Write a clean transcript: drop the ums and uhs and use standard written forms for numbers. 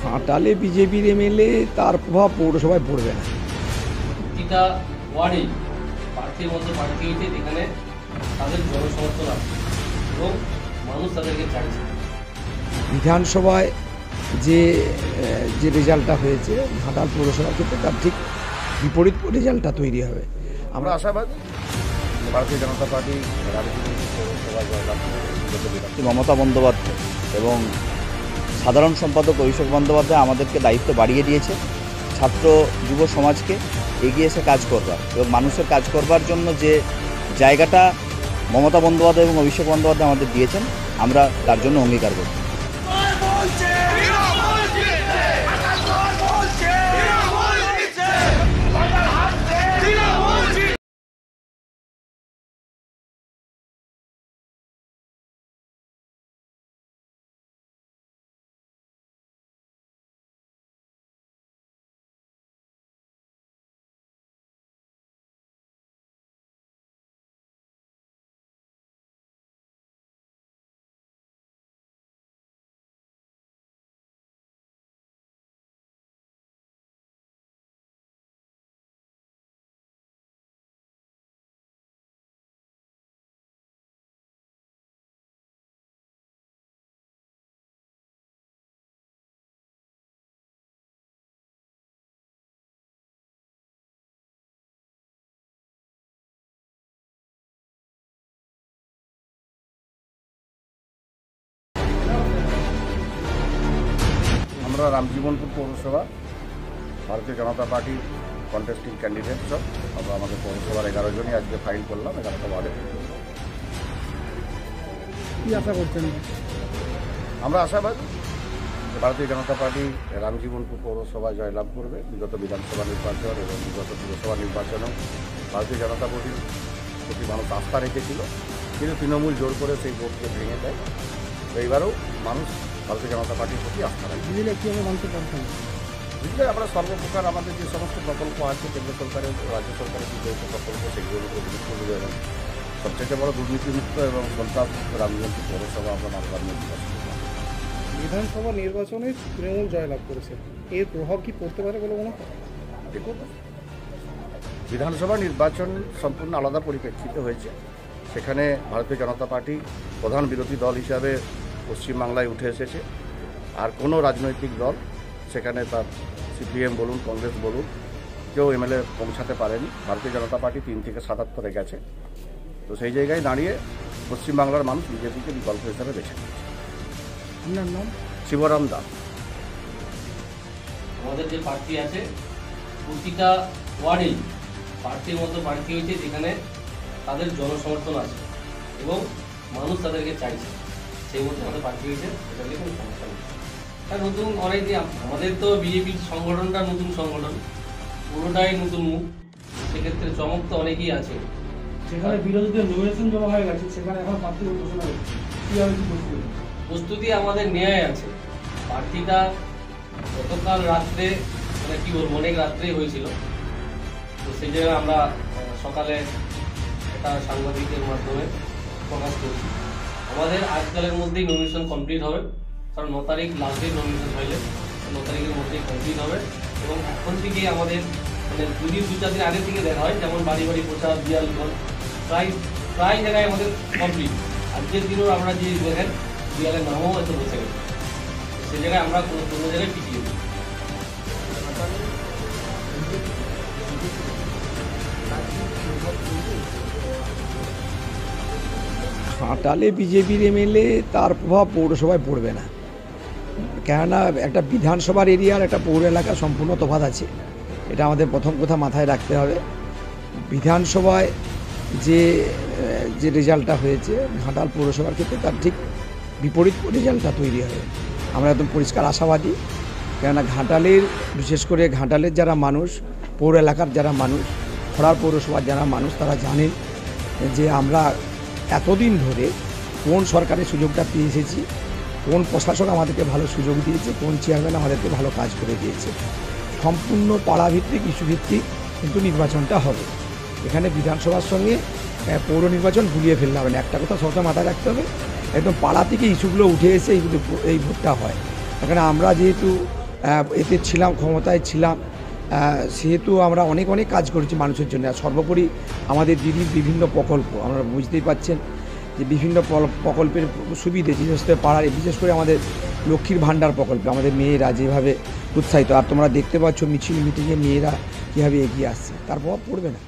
ঘাটালে বিজেপির এমএলএ তার প্রভাব পৌরসভায় পড়বে না। প্রতিটা ওয়ার্ডে প্রার্থীর মধ্যে প্রার্থী হয়েছে যেখানে তাদের জনসমর্থন আছে এবং মানুষ তাদেরকে চাইছে। বিধানসভায় যে রেজাল্টটা হয়েছে ঘাটাল পৌরসভার ক্ষেত্রে তার ঠিক বিপরীত রেজাল্টটা তৈরি হবে। আমরা আশাবাদী ভারতীয় জনতা পার্টি মমতা বন্দ্যোপাধ্যায় এবং সাধারণ সম্পাদক অভিষেক বন্দ্যোপাধ্যায় আমাদেরকে দায়িত্ব বাড়িয়ে দিয়েছে ছাত্র যুব সমাজকে এগিয়ে এসে কাজ করবার এবং মানুষের কাজ করবার জন্য যে জায়গাটা মমতা বন্দ্যোপাধ্যায় এবং অভিষেক বন্দ্যোপাধ্যায় আমাদের দিয়েছেন আমরা তার জন্য অঙ্গীকার করব। আমরা রামজীবনপুর পৌরসভা ভারতীয় জনতা পার্টির কন্টেস্টিং ক্যান্ডিডেট সব আমরা আমাদের পৌরসভার 11 জনই আজকে ফাইল করলাম 11টা ওয়ার্ডে। কি আশা করছেন? আমরা আশাবাদী ভারতীয় জনতা পার্টি রামজীবনপুর পৌরসভা জয়লাভ করবে। বিগত বিধানসভা নির্বাচন এবং বিগত পুরসভা নির্বাচনেও ভারতীয় জনতা পার্টির প্রতি মানুষ আস্থা রেখেছিল, কিন্তু তৃণমূল জোর করে সেই ভোটকে ভেঙে দেয়। এইবারও মানুষ ভারতীয় জনতা পার্টির প্রতি আস্থা রাখে। দিলে কীভাবে মানতে পারছেন? বুঝলে আমরা সর্বপ্রকার আমাদের যে সমস্ত প্রকল্প আছে কেন্দ্র সরকারের রাজ্য সরকারের যে যৌথ প্রকল্প সেগুলোর উপর গুরুত্ব দেবে এবং সবচেয়ে বড় দুর্নীতিমুক্ত এবং সন্ত্রাস রামজীবনপুর পৌরসভা আমরা নির্বাচন বিধানসভা নির্বাচনে তৃণমূল জয়লাভ করেছে, এর প্রভাব কি পড়তে পারে বলে মনে হয়? দেখুন, বিধানসভা নির্বাচন সম্পূর্ণ আলাদা পরিপ্রেক্ষিতে হয়েছে। সেখানে ভারতীয় জনতা পার্টি প্রধান বিরোধী দল হিসাবে পশ্চিমবাংলায় উঠে এসেছে। আর কোনো রাজনৈতিক দল সেখানে তার সিপিএম বলুন কংগ্রেস বলুন কেউ এমএলএ পৌঁছাতে পারেনি। ভারতীয় জনতা পার্টি 3 থেকে 77-এ গেছে। তো সেই জায়গায় দাঁড়িয়ে পশ্চিমবাংলার মানুষ বিজেপিকে বিকল্প হিসাবে বেছে নিয়েছে। আপনার নাম? শিবরাম দাস। আমাদের যে প্রার্থী আছে প্রতিটা ওয়ার্ডেই প্রার্থীর মধ্যে প্রার্থী হয়েছে যেখানে তাদের জনসমর্থন আছে এবং মানুষ তাদেরকে চাইছে, সেই মধ্যে আমাদের প্রার্থী হয়েছে। এটা নিয়ে কোনো সমস্যা নেই। আর নতুন অনেক যে আমাদের তো বিজেপির সংগঠনটা নতুন সংগঠন, পুরোটাই নতুন মুখ, সেক্ষেত্রে চমক তো অনেকেই আছে। যেখানে বিরোধীদের নমিনেশন জমা হয়ে গেছে সেখানে এখন প্রার্থী ঘোষণা হয়েছে, কীভাবে কি প্রস্তুতি আমাদের ন্যায় আছে। প্রার্থীটা গতকাল রাত্রে মানে কি বলবো অনেক রাত্রেই হয়েছিল, তো সেই জায়গায় আমরা সকালে একটা সাংবাদিকের মাধ্যমে প্রকাশ করছি। আমাদের আজকালের মধ্যেই নমিনেশন কমপ্লিট হবে, কারণ 9 তারিখ লাস্ট ডেট নমিনেশন হইলে 9 তারিখের মধ্যেই কমপ্লিট হবে এবং এখন থেকেই আমাদের মানে 2-4 দিন আগে থেকে দেখা হয়, যেমন বাড়ি বাড়ি প্রচার বিয়াল ঘর প্রায় জায়গায় আমাদের কমপ্লিট। আজকের দিনেও আমরা যে দেখেন বিয়ালের নামও হয়তো বসে গেছে, সে জায়গায় আমরা কোনো জায়গায় পিছিয়ে দিই। ঘাটালে বিজেপির এমএলএ তার প্রভাব পৌরসভায় পড়বে না, কেননা একটা বিধানসভার এরিয়ার একটা পৌর এলাকা সম্পূর্ণ তফাৎ আছে। এটা আমাদের প্রথম কথা মাথায় রাখতে হবে। বিধানসভায় যে রেজাল্টটা হয়েছে ঘাটাল পৌরসভার ক্ষেত্রে তার ঠিক বিপরীত রেজাল্টটা তৈরি হবে। আমরা একদম পরিষ্কার আশাবাদী, কেননা ঘাটালের বিশেষ করে ঘাটালের যারা মানুষ, পৌর এলাকার যারা মানুষ, খড়ার পৌরসভার যারা মানুষ তারা জানেন যে আমরা এতদিন ধরে কোন সরকারের সুযোগটা পেয়ে এসেছি, কোন প্রশাসক আমাদেরকে ভালো সুযোগ দিয়েছে, কোন চেয়ারম্যান আমাদেরকে ভালো কাজ করে দিয়েছে। সম্পূর্ণ পাড়াভিত্তিক ইস্যুভিত্তিক কিন্তু নির্বাচনটা হবে। এখানে বিধানসভার সঙ্গে পৌর নির্বাচন গুলিয়ে ফেলতে হবে না। একটা কথা সবসময় মাথায় রাখতে হবে, একদম পাড়া থেকে ইস্যুগুলো উঠে এসে এই ভোটটা হয়। এখানে আমরা যেহেতু এতে ছিলাম, ক্ষমতায় ছিলাম, সেহেতু আমরা অনেক অনেক কাজ করেছি মানুষের জন্য। আর সর্বোপরি আমাদের দিদির বিভিন্ন প্রকল্প, আমরা বুঝতেই পাচ্ছেন যে বিভিন্ন প্রকল্পের সুবিধে, বিশেষ করে পাড়ার, বিশেষ করে আমাদের লক্ষ্মীর ভাণ্ডার প্রকল্পে আমাদের মেয়েরা যেভাবে উৎসাহিত, আর তোমরা দেখতে পাচ্ছ মিছিল মিটিংয়ে মেয়েরা কীভাবে এগিয়ে আসছে, তার প্রভাব পড়বে না।